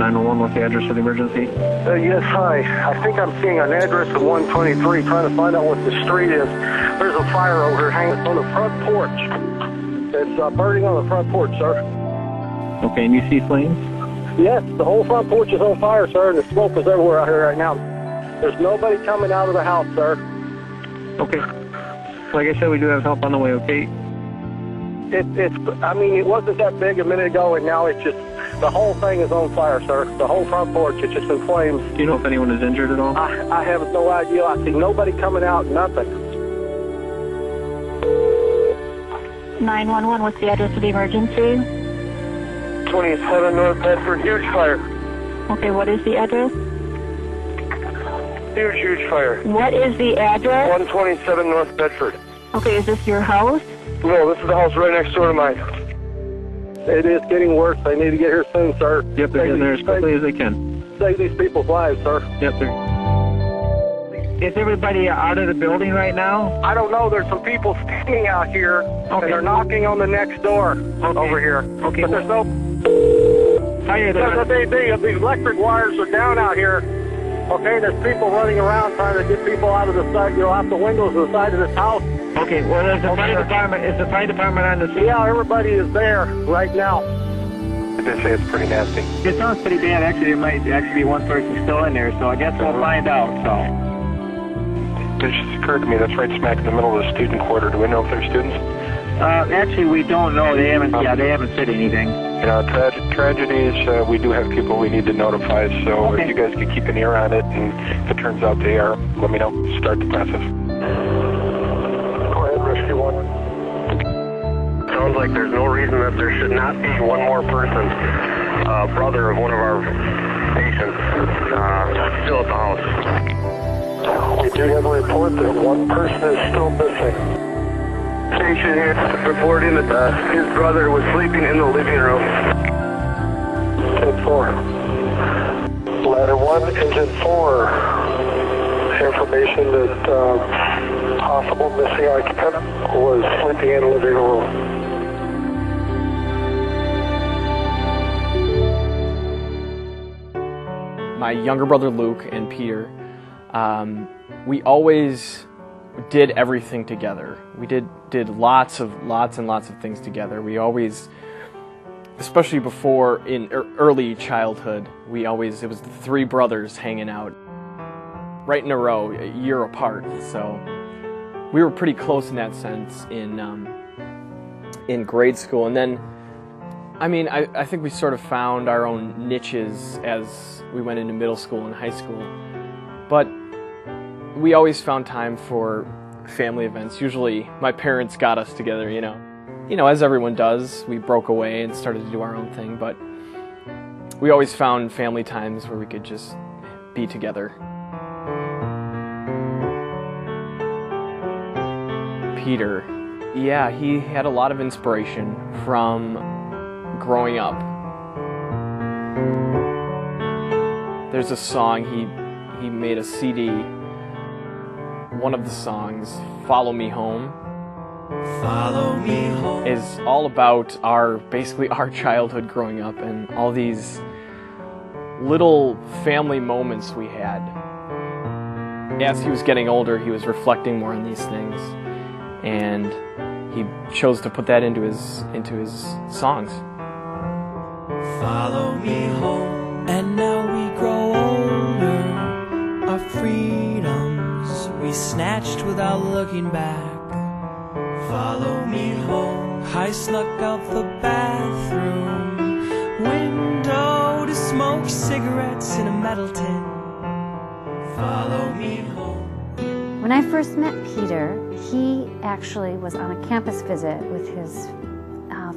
911, what's the address for the emergency? Yes, hi. I think I'm seeing an address of 123, trying to find out what the street is. There's a fire over here hanging on the front porch. It's burning on the front porch, sir. Okay, and you see flames? Yes, the whole front porch is on fire, sir, and the smoke is everywhere out here right now. There's nobody coming out of the house, sir. Okay. Like I said, we do have help on the way, okay? I mean, it wasn't that big a minute ago, and now it's just, the whole thing is on fire, sir. The whole front porch, it's just in flames. Do you know if anyone is injured at all? I have no idea. I see nobody coming out, nothing. 911, what's the address of the emergency? 27 North Bedford, huge fire. Okay, what is the address? Huge fire. What is the address? 127 North Bedford. Okay, is this your house? No, this is the house right next door to mine. It is getting worse. They need to get here soon, sir. Yep, they're getting there as quickly as they can. Save these people's lives, sir. Yep, Is everybody out of the building right now? I don't know. There's some people standing out here, and they're knocking on the next door over here. Okay. But there's no... Fire there. The electric wires are down out here. Okay, there's people running around trying to get people out of the side, out the windows of the side of this house. Okay, well, there's the fire department. Is the fire department on the scene? Yeah, everybody is there right now. They say it's pretty nasty. It sounds pretty bad. Actually, there might actually be one person still in there, so I guess we'll find out, so. It just occurred to me that's right smack in the middle of the student quarter. Do we know if they're students? Actually, we don't know. They haven't said anything. You know, tragedies, we do have people we need to notify, so okay. If you guys could keep an ear on it, and if it turns out they are, let me know. Start the process. Go ahead, Rescue 1. Sounds like there's no reason that there should not be one more person, brother of one of our patients, still at the house. We do have a report that one person is still missing. Patient here reporting that his brother was sleeping in the living room. 10-4. Ladder 1, engine 4. Information that possible missing occupant was sleeping in the living room. My younger brother Luke and Peter, we always did everything together. We did lots and lots of things together. We always, especially before in early childhood, it was the three brothers hanging out right in a row, a year apart. So we were pretty close in that sense in grade school. And then, I mean, I think we sort of found our own niches as we went into middle school and high school. But we always found time for family events. Usually my parents got us together, you know, as everyone does. We broke away and started to do our own thing, but we always found family times where we could just be together. Peter, yeah, he had a lot of inspiration from growing up. There's a song, he made a CD. One of the songs, Follow Me Home, is all about basically our childhood growing up and all these little family moments we had. As he was getting older, he was reflecting more on these things, and he chose to put that into his songs. Follow me home, and now we grow older, our freedoms we snatched without looking back. Follow me home, I snuck out the bathroom window to smoke cigarettes in a metal tin. Follow me home. When I first met Peter, he actually was on a campus visit with his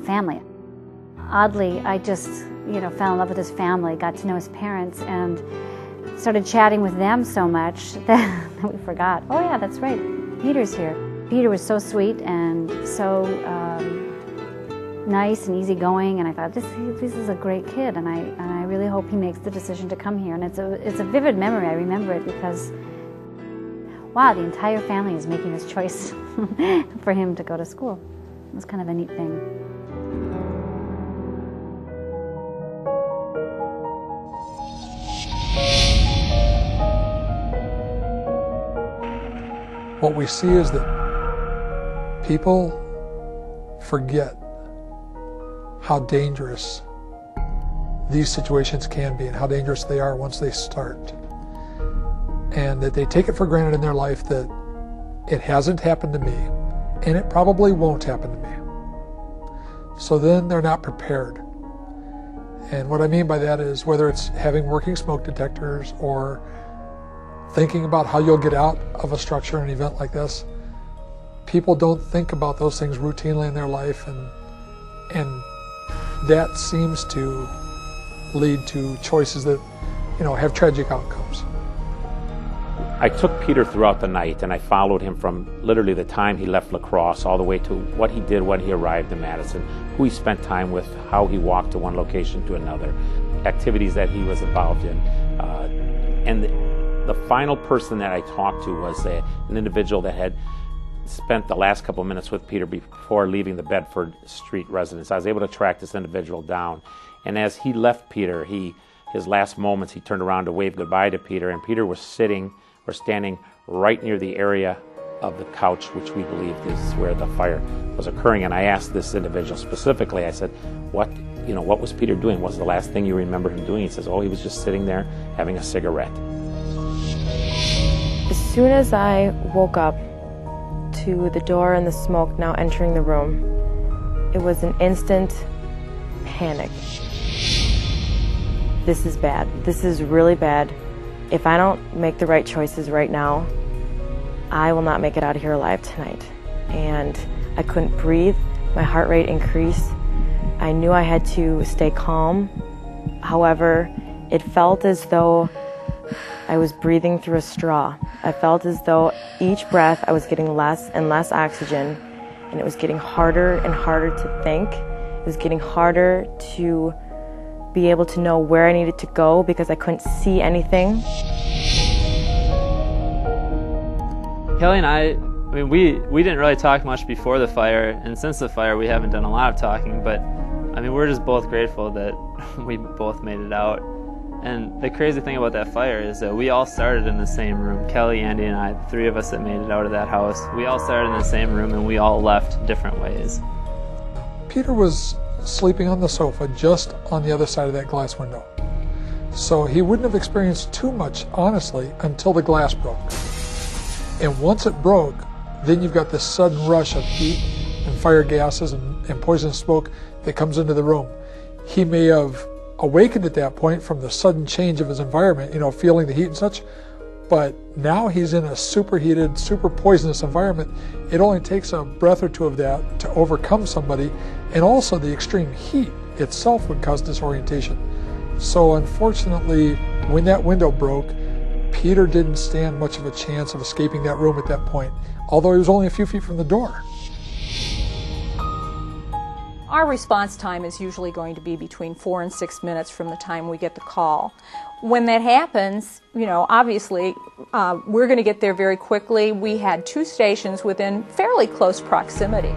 family. Oddly, I just, fell in love with his family, got to know his parents, and started chatting with them so much that we forgot, oh yeah, that's right, Peter's here. Peter was so sweet and so nice and easygoing, and I thought, this is a great kid, and I really hope he makes the decision to come here. And it's a vivid memory. I remember it because, wow, the entire family is making this choice for him to go to school. It was kind of a neat thing. what we see is that people forget how dangerous these situations can be and how dangerous they are once they start. And that they take it for granted in their life that it hasn't happened to me, and it probably won't happen to me. So then they're not prepared. And what I mean by that is whether it's having working smoke detectors or thinking about how you'll get out of a structure in an event like this, people don't think about those things routinely in their life, and that seems to lead to choices that, have tragic outcomes. I took Peter throughout the night, and I followed him from literally the time he left La Crosse all the way to what he did when he arrived in Madison, who he spent time with, how he walked to one location to another, activities that he was involved in. And the final person that I talked to was an individual that had spent the last couple of minutes with Peter before leaving the Bedford Street residence. I was able to track this individual down. And as he left Peter, his last moments, he turned around to wave goodbye to Peter, and Peter was standing right near the area of the couch, which we believed is where the fire was occurring. And I asked this individual specifically, I said, what was Peter doing? What was the last thing you remember him doing? He says, he was just sitting there having a cigarette. As soon as I woke up to the door and the smoke now entering the room, it was an instant panic. This is bad. This is really bad. If I don't make the right choices right now, I will not make it out of here alive tonight. And I couldn't breathe. My heart rate increased. I knew I had to stay calm. However, it felt as though I was breathing through a straw. I felt as though each breath I was getting less and less oxygen, and it was getting harder and harder to think. It was getting harder to be able to know where I needed to go because I couldn't see anything. Kelly and I mean, we didn't really talk much before the fire, and since the fire we haven't done a lot of talking, but I mean, we're just both grateful that we both made it out. And the crazy thing about that fire is that we all started in the same room. Kelly, Andy, and I, the three of us that made it out of that house, we all started in the same room and we all left different ways. Peter was sleeping on the sofa just on the other side of that glass window. So he wouldn't have experienced too much, honestly, until the glass broke. And once it broke, then you've got this sudden rush of heat and fire gases and poisonous smoke that comes into the room. He may have awakened at that point from the sudden change of his environment, feeling the heat and such, but now he's in a superheated, super poisonous environment. It only takes a breath or two of that to overcome somebody, and also the extreme heat itself would cause disorientation. So unfortunately, when that window broke, Peter didn't stand much of a chance of escaping that room at that point, although he was only a few feet from the door. Our response time is usually going to be between 4 and 6 minutes from the time we get the call. When that happens, obviously, we're going to get there very quickly. We had 2 stations within fairly close proximity.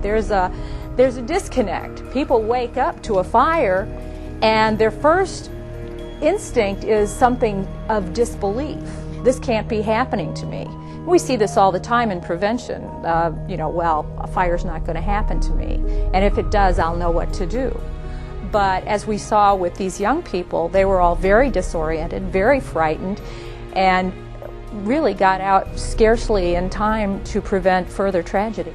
There's a disconnect. People wake up to a fire, and their first instinct is something of disbelief. This can't be happening to me. We see this all the time in prevention. A fire's not going to happen to me, and if it does, I'll know what to do. But as we saw with these young people, they were all very disoriented, very frightened, and really got out scarcely in time to prevent further tragedy.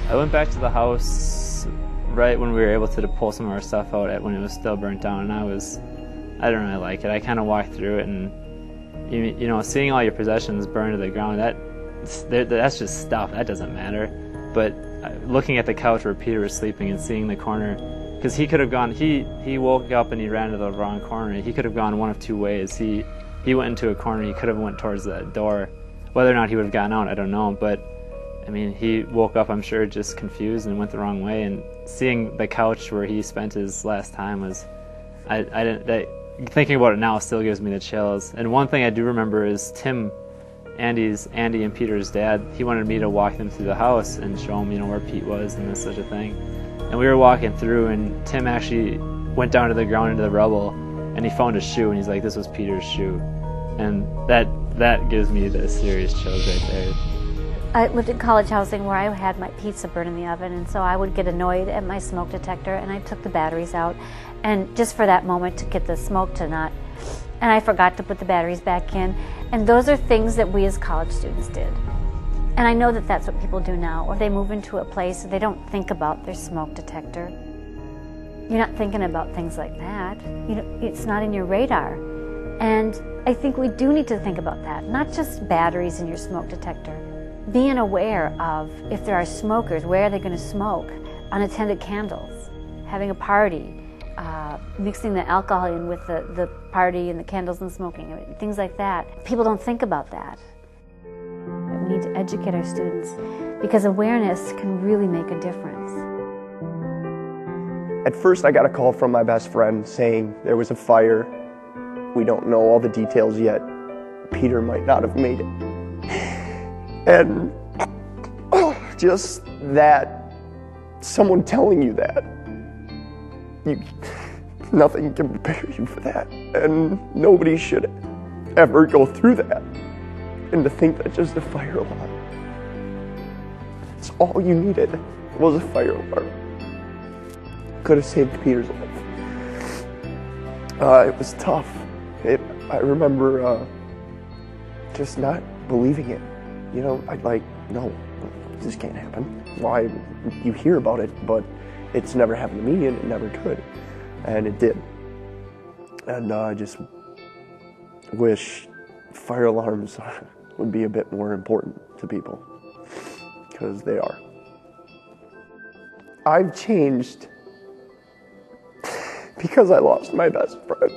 I went back to the house right when we were able to pull some of our stuff out when it was still burnt down, and I didn't really like it. I kind of walked through it, and seeing all your possessions burned to the ground, that's just stuff. That doesn't matter. But looking at the couch where Peter was sleeping and seeing the corner, because he could have gone, he woke up and he ran to the wrong corner. He could have gone one of 2 ways. He went into a corner. He could have went towards that door. Whether or not he would have gotten out, I don't know. But I mean, he woke up, I'm sure, just confused and went the wrong way. And seeing the couch where he spent his last time was, thinking about it now still gives me the chills. And one thing I do remember is Tim, Andy and Peter's dad, he wanted me to walk them through the house and show them, where Pete was and this such a thing. And we were walking through, and Tim actually went down to the ground into the rubble, and he found a shoe, and he's like, this was Peter's shoe. And that that gives me the serious chills right there. I lived in college housing where I had my pizza burn in the oven, and so I would get annoyed at my smoke detector, and I took the batteries out, and just for that moment to get the smoke to not, and I forgot to put the batteries back in. And those are things that we as college students did. And I know that that's what people do now, or they move into a place and they don't think about their smoke detector. You're not thinking about things like that. You know, it's not in your radar. And I think we do need to think about that, not just batteries in your smoke detector. Being aware of if there are smokers, where are they going to smoke? Unattended candles, having a party, mixing the alcohol in with the party and the candles and smoking, things like that. People don't think about that. We need to educate our students because awareness can really make a difference. At first I got a call from my best friend saying there was a fire. We don't know all the details yet. Peter might not have made it. And just that, someone telling you that, nothing can prepare you for that. And nobody should ever go through that. And to think that just a fire alarm, it's all you needed was a fire alarm. Could have saved Peter's life. It was tough. I remember just not believing it. You know, I'd like, no, this can't happen. Why? You hear about it, but it's never happened to me, and it never could. And it did. And I just wish fire alarms would be a bit more important to people, because they are. I've changed because I lost my best friend.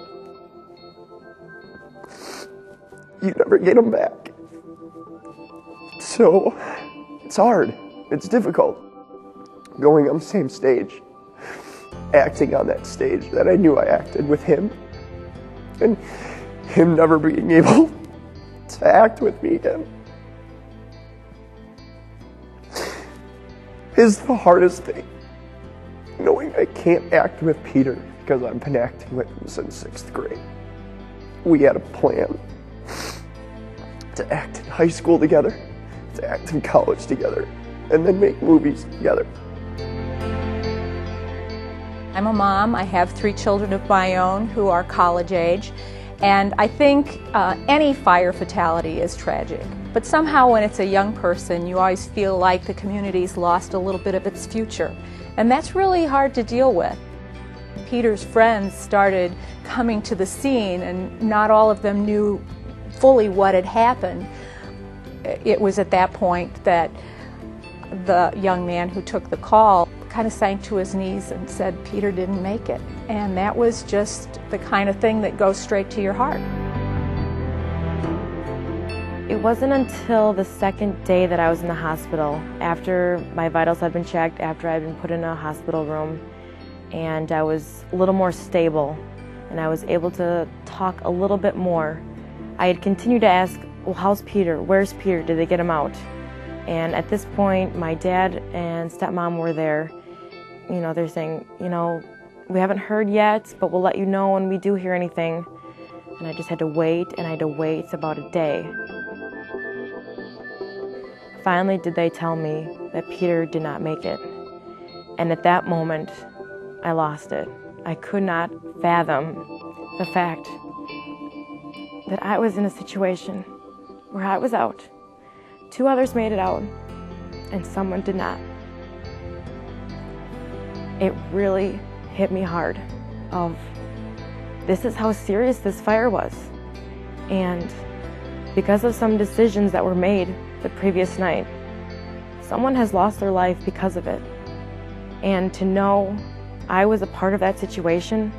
You never get them back. So, it's hard, it's difficult, going on the same stage, acting on that stage that I knew I acted with him, and him never being able to act with me again is the hardest thing, knowing I can't act with Peter because I've been acting with him since 6th grade. We had a plan to act in high school together, to act in college together, and then make movies together. I'm a mom. I have 3 children of my own who are college age, and I think any fire fatality is tragic. But somehow when it's a young person, you always feel like the community's lost a little bit of its future, and that's really hard to deal with. Peter's friends started coming to the scene, and not all of them knew fully what had happened. It was at that point that the young man who took the call kind of sank to his knees and said Peter didn't make it. And that was just the kind of thing that goes straight to your heart. It wasn't until the second day that I was in the hospital, after my vitals had been checked, after I had been put in a hospital room, and I was a little more stable, and I was able to talk a little bit more. I had continued to ask, well, how's Peter? Where's Peter? Did they get him out? And at this point, my dad and stepmom were there. You know, they're saying, you know, we haven't heard yet, but we'll let you know when we do hear anything. And I just had to wait, and I had to wait about a day. Finally did they tell me that Peter did not make it. And at that moment, I lost it. I could not fathom the fact that I was in a situation where I was out. 2 others made it out, and someone did not. It really hit me hard of, this is how serious this fire was. And because of some decisions that were made the previous night, someone has lost their life because of it. And to know I was a part of that situation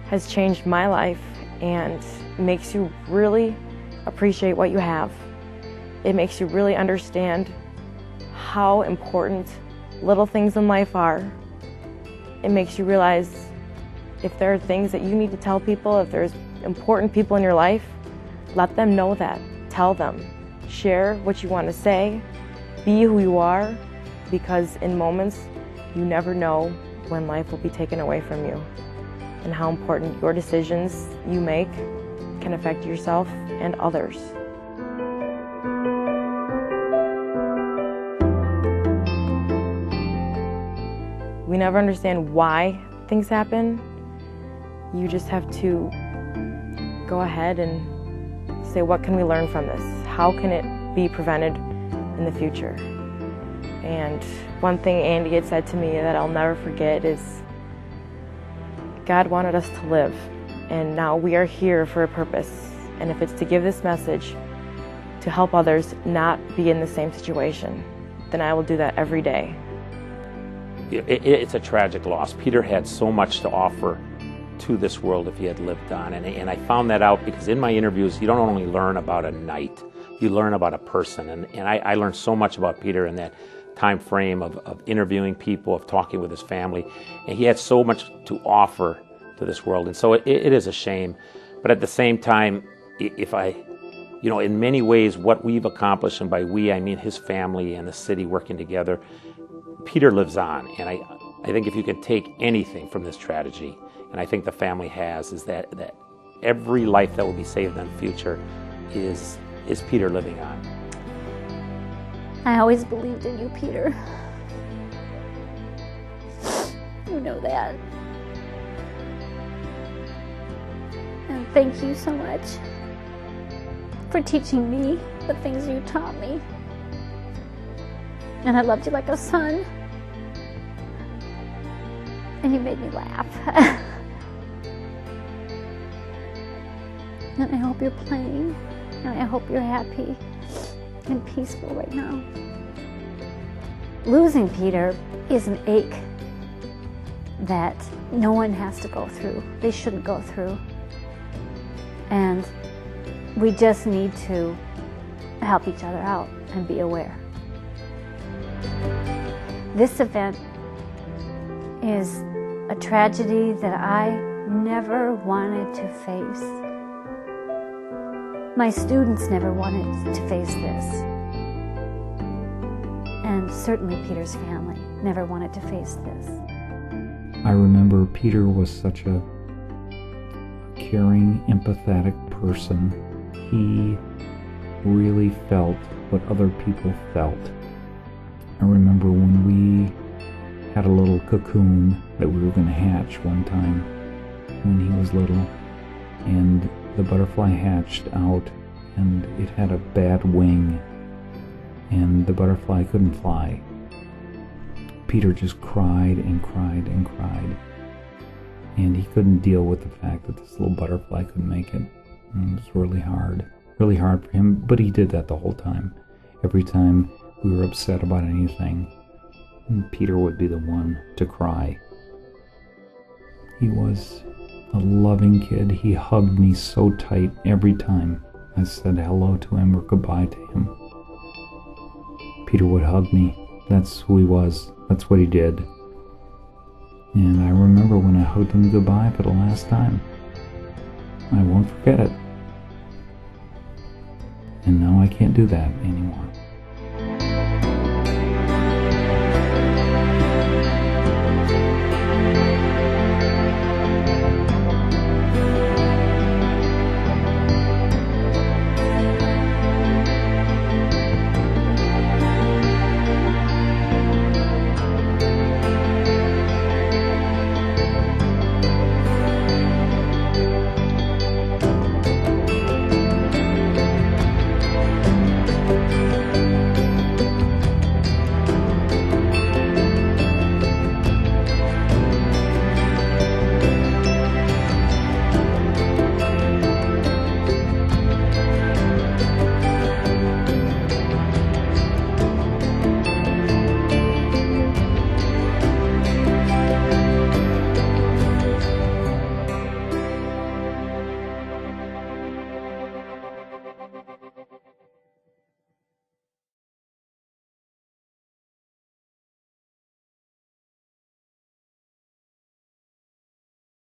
has changed my life and makes you really appreciate what you have. It makes you really understand how important little things in life are. It makes you realize if there are things that you need to tell people, if there's important people in your life, let them know that. Tell them. Share what you want to say. Be who you are, because in moments you never know when life will be taken away from you, and how important your decisions you make can affect yourself and others. You never understand why things happen. You just have to go ahead and say, what can we learn from this? How can it be prevented in the future? And one thing Andy had said to me that I'll never forget is, God wanted us to live, and now we are here for a purpose. And if it's to give this message to help others not be in the same situation, then I will do that every day. It's a tragic loss. Peter had so much to offer to this world if he had lived on. And I found that out because in my interviews, you don't only learn about a knight, you learn about a person. And I learned so much about Peter in that time frame of interviewing people, of talking with his family. And he had so much to offer to this world. And so it is a shame. But at the same time, in many ways, what we've accomplished, and by we, I mean his family and the city working together, Peter lives on. And I think if you can take anything from this tragedy, and I think the family has, is that every life that will be saved in the future is Peter living on. I always believed in you, Peter. You know that. And thank you so much for teaching me the things you taught me. And I loved you like a son. And you made me laugh. And I hope you're playing. And I hope you're happy and peaceful right now. Losing Peter is an ache that no one has to go through. They shouldn't go through. And we just need to help each other out and be aware. This event is a tragedy that I never wanted to face. My students never wanted to face this. And certainly Peter's family never wanted to face this. I remember Peter was such a caring, empathetic person. He really felt what other people felt. I remember when we had a little cocoon that we were going to hatch one time when he was little, and the butterfly hatched out and it had a bad wing and the butterfly couldn't fly. Peter just cried and cried and cried, and he couldn't deal with the fact that this little butterfly couldn't make it. And it was really hard for him, but he did that the whole time. Every time we were upset about anything, Peter would be the one to cry. He was a loving kid. He hugged me so tight every time I said hello to him or goodbye to him. Peter would hug me. That's who he was. That's what he did. And I remember when I hugged him goodbye for the last time. I won't forget it. And now I can't do that anymore.